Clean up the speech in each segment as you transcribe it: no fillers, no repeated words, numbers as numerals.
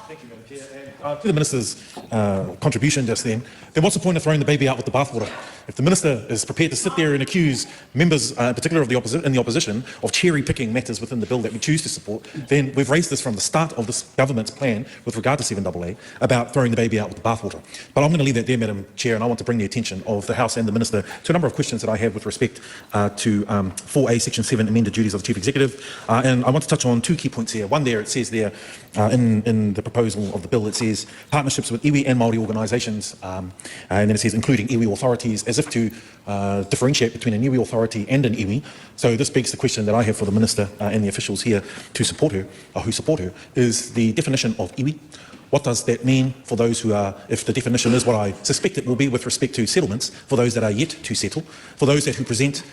Thank you, Madam Chair. To the Minister's contribution just then what's the point of throwing the baby out with the bathwater? If the Minister is prepared to sit there and accuse members, in particular of the opposition, of cherry-picking matters within the bill that we choose to support, then we've raised this from the start of this government's plan with regard to 7AA about throwing the baby out with the bathwater. But I'm going to leave that there, Madam Chair, and I want to bring the attention of the House and the Minister to a number of questions that I have with respect to 4A Section 7 amended duties of the Chief Executive. And I want to touch on two key points here. One there, it says there in the proposal of the bill, it says partnerships with iwi and Māori organisations, and then it says including iwi authorities, as if to differentiate between an iwi authority and an iwi. So this begs the question that I have for the Minister and the officials here to support her, or who support her, is the definition of iwi. What does that mean for those who are, if the definition is what I suspect it will be with respect to settlements, for those that are yet to settle, for those that who present,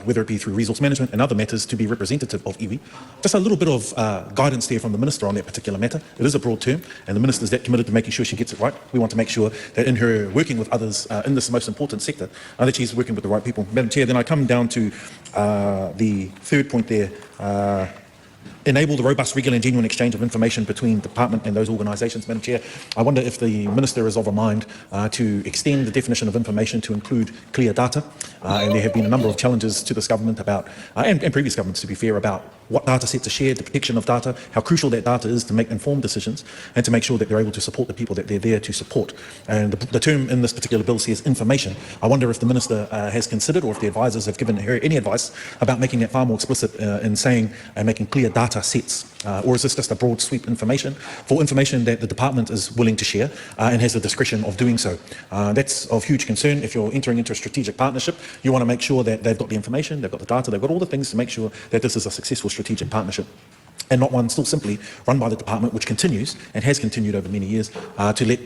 whether it be through resource management and other matters, to be representative of iwi. Just a little bit of guidance there from the Minister on that particular matter. It is a broad term, and the Minister is that committed to making sure she gets it right. We want to make sure that in her working with others in this most important sector, that she's working with the right people. Madam Chair, then I come down to the third point there, enable the robust, regular and genuine exchange of information between the Department and those organisations. Madam Chair, I wonder if the Minister is of a mind to extend the definition of information to include clear data. And there have been a number of challenges to this government about, and previous governments to be fair, about what data sets are shared, the protection of data, how crucial that data is to make informed decisions and to make sure that they're able to support the people that they're there to support. And the term in this particular bill says information. I wonder if the Minister has considered, or if the advisors have given her any advice about making that far more explicit in saying and making clear data sets, or is this just a broad sweep information that the Department is willing to share and has the discretion of doing so? That's of huge concern. If you're entering into a strategic partnership, you want to make sure that they've got the information, they've got the data, they've got all the things to make sure that this is a successful strategic partnership, and not one still simply run by the Department, which continues and has continued over many years to let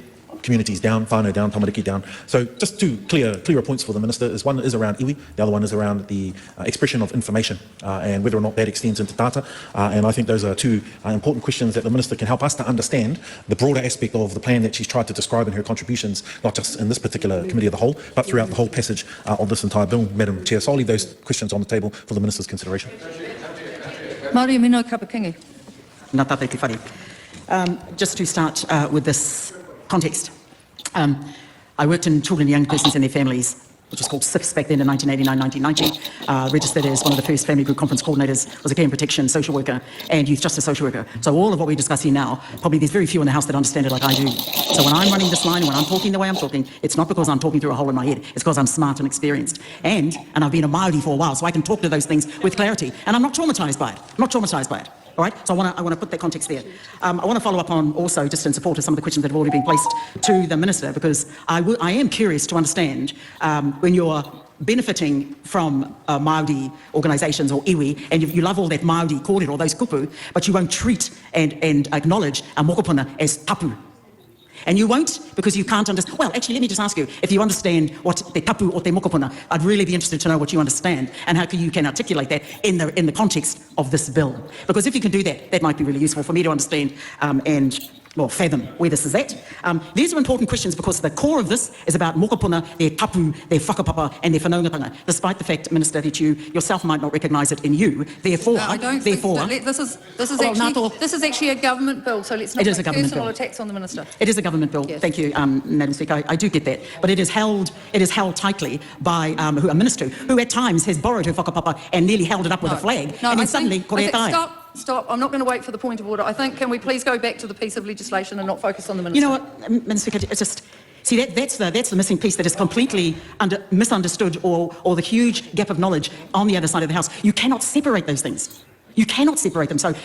communities down, whānau down, tamariki down. So just two clearer points for the Minister is one is around iwi, the other one is around the expression of information and whether or not that extends into data. And I think those are two important questions that the Minister can help us to understand the broader aspect of the plan that she's tried to describe in her contributions, not just in this particular committee of the whole, but throughout the whole passage of this entire bill, Madam Chair. So I'll leave those questions on the table for the Minister's consideration. Mariameno Kapi-Kingi. Ngā tātou te whare. Just to start with this context. I worked in children and young persons and their families, which was called SIFS back then in 1989-1990, registered as one of the first family group conference coordinators, was a care and protection social worker and youth justice social worker. So all of what we discuss here now, probably there's very few in the House that understand it like I do. So when I'm running this line and when I'm talking the way I'm talking, it's not because I'm talking through a hole in my head, it's because I'm smart and experienced. And I've been a Māori for a while, so I can talk to those things with clarity. And I'm not traumatised by it. I'm not traumatised by it. All right, so I want to put that context there. I want to follow up on also, just in support of some of the questions that have already been placed to the Minister, because I am curious to understand when you're benefiting from Māori organisations or iwi, and you love all that Māori kōrero, or those kupu, but you won't treat and acknowledge a mokopuna as tapu. And you won't because you can't understand. Well, actually, let me just ask you, if you understand what te tapu or te mokopuna, I'd really be interested to know what you understand and how you can articulate that in the context of this bill. Because if you can do that, that might be really useful for me to understand and fathom where this is at. These are important questions because the core of this is about mokopuna, their tapu, their whakapapa and their whanaungatanga, despite the fact, Minister, that you yourself might not recognise it in you. Therefore, I don't think that this is actually a government bill, so let's not make personal attacks on the Minister. It is a government bill. Yes. Thank you, Madam Speaker. I do get that, but it is held tightly by a minister who at times has borrowed her whakapapa and nearly held it up with a flag, and then suddenly Stop. I'm not going to wait for the point of order. I think, can we please go back to the piece of legislation and not focus on the Minister? You know what, Minister, it's just, see, that's the missing piece that is completely misunderstood, or the huge gap of knowledge on the other side of the House. You cannot separate those things. You cannot separate them. So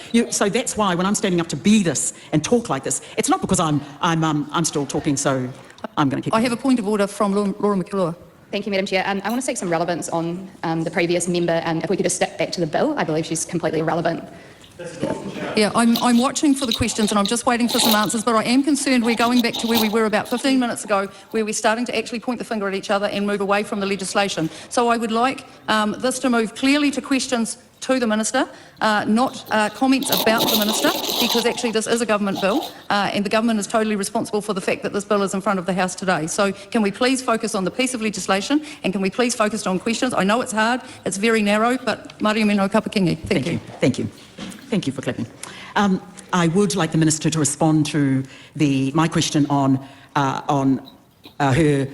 that's why when I'm standing up to be this and talk like this, it's not because I'm still talking, so I'm going to keep. I have a point of order from Laura McKillua. Thank you, Madam Chair. I want to take some relevance on the previous member, and if we could just stick back to the bill, I believe she's completely irrelevant. Yeah, I'm watching for the questions and I'm just waiting for some answers, but I am concerned we're going back to where we were about 15 minutes ago, where we're starting to actually point the finger at each other and move away from the legislation. So I would like this to move clearly to questions to the Minister, not comments about the Minister, because actually this is a government bill and the government is totally responsible for the fact that this bill is in front of the House today. So can we please focus on the piece of legislation and can we please focus on questions? I know it's hard, it's very narrow, but Mariameno Kapi-Kingi. Thank you. Thank you. Thank you for clapping. I would like the Minister to respond to my question on her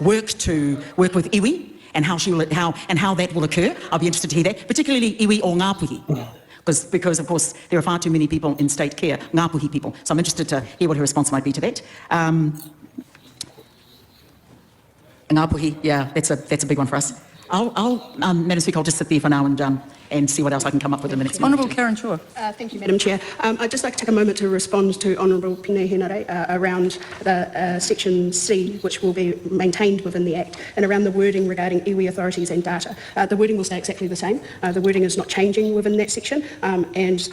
work to work with iwi and how that will occur. I'll be interested to hear that, particularly iwi or ngāpuhi. Because of course, there are far too many people in state care, ngāpuhi people. So I'm interested to hear what her response might be to that. Ngāpuhi, yeah, that's a big one for us. Madam Speaker, I'll just sit there for now and see what else I can come up with in the next minute. Honourable Karen Chua. Thank you, Madam Chair. I'd just like to take a moment to respond to Honourable Peeni Henare around the Section C, which will be maintained within the Act, and around the wording regarding iwi authorities and data. The wording will stay exactly the same. The wording is not changing within that section, and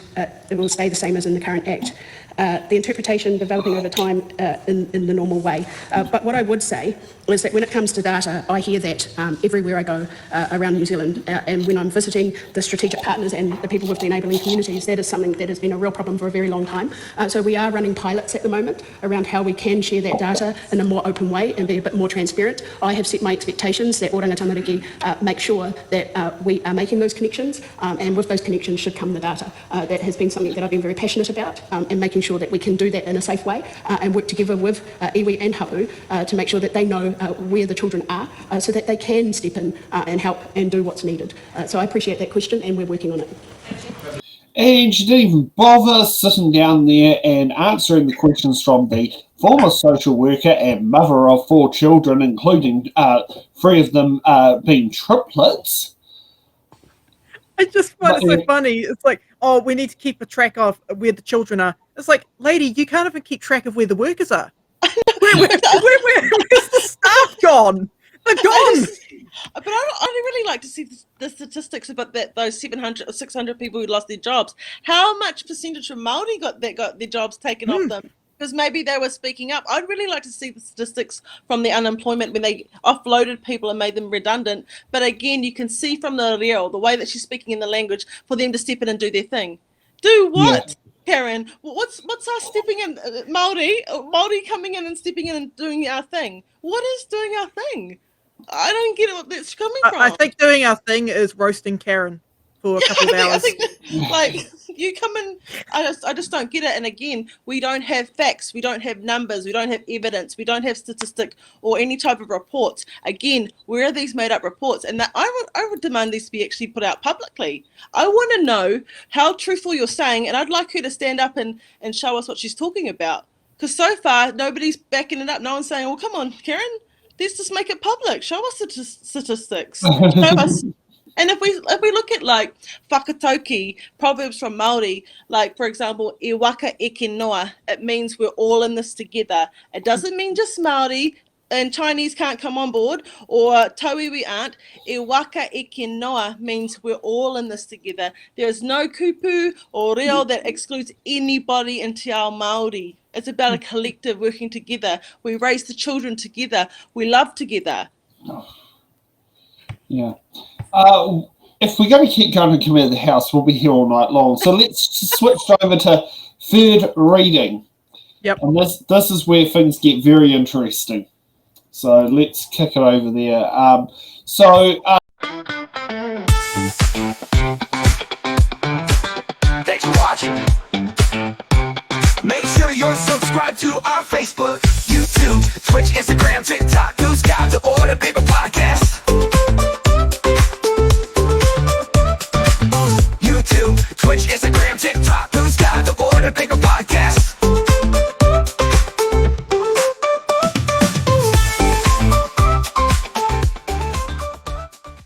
it will stay the same as in the current Act. The interpretation developing over time in the normal way. But what I would say is that when it comes to data, I hear that everywhere I go around New Zealand, and when I'm visiting the strategic partners and the people with the enabling communities, that is something that has been a real problem for a very long time. So we are running pilots at the moment around how we can share that data in a more open way and be a bit more transparent. I have set my expectations that Oranga Tamariki make sure that we are making those connections, and with those connections should come the data. That has been something that I've been very passionate about, and making sure that we can do that in a safe way and work together with iwi and hapu to make sure that they know where the children are so that they can step in and help and do what's needed. So I appreciate that question and we're working on it. And she didn't even bother sitting down there and answering the questions from the former social worker and mother of 4 children, including 3 of them being triplets. I just find it so funny. It's like, oh, we need to keep a track of where the children are. It's like, lady, you can't even keep track of where the workers are. Where's the staff gone? They're gone. But I'd really like to see the statistics about those 700 or 600 people who lost their jobs. How much percentage of Māori got their jobs taken off them? Because maybe they were speaking up. I'd really like to see the statistics from the unemployment when they offloaded people and made them redundant. But again, you can see from the reo, the way that she's speaking in the language, for them to step in and do their thing. Do what? Yeah. Karen, what's our stepping in, Māori coming in and stepping in and doing our thing? What is doing our thing? I don't get what that's coming from. I think doing our thing is roasting Karen for a couple of hours. Like, you come in, I just don't get it. And again, we don't have facts, we don't have numbers, we don't have evidence, we don't have statistic or any type of reports. Again, where are these made up reports? And that I would demand these to be actually put out publicly. I want to know how truthful you're saying, and I'd like her to stand up and show us what she's talking about. Because so far, nobody's backing it up. No one's saying, well, come on, Karen, let's just make it public. Show us the statistics. Show us. And if we look at like whakatauki, proverbs from Māori, like for example, e waka eke noa, it means we're all in this together. It doesn't mean just Māori and Chinese can't come on board, or tauiwi aren't. E waka eke noa means we're all in this together. There is no kupu or reo that excludes anybody in Te Ao Māori. It's about a collective working together. We raise the children together. We love together. Yeah. If we're going to keep going and come out of the house, we'll be here all night long. So let's switch over to third reading. Yep. And this is where things get very interesting. So let's kick it over there. Thanks for watching. Make sure you're subscribed to our Facebook, YouTube, Twitch, Instagram, TikTok, News Guide, the Order Paper Podcast. YouTube, Twitch, Instagram, TikTok, News Guide, the Order Paper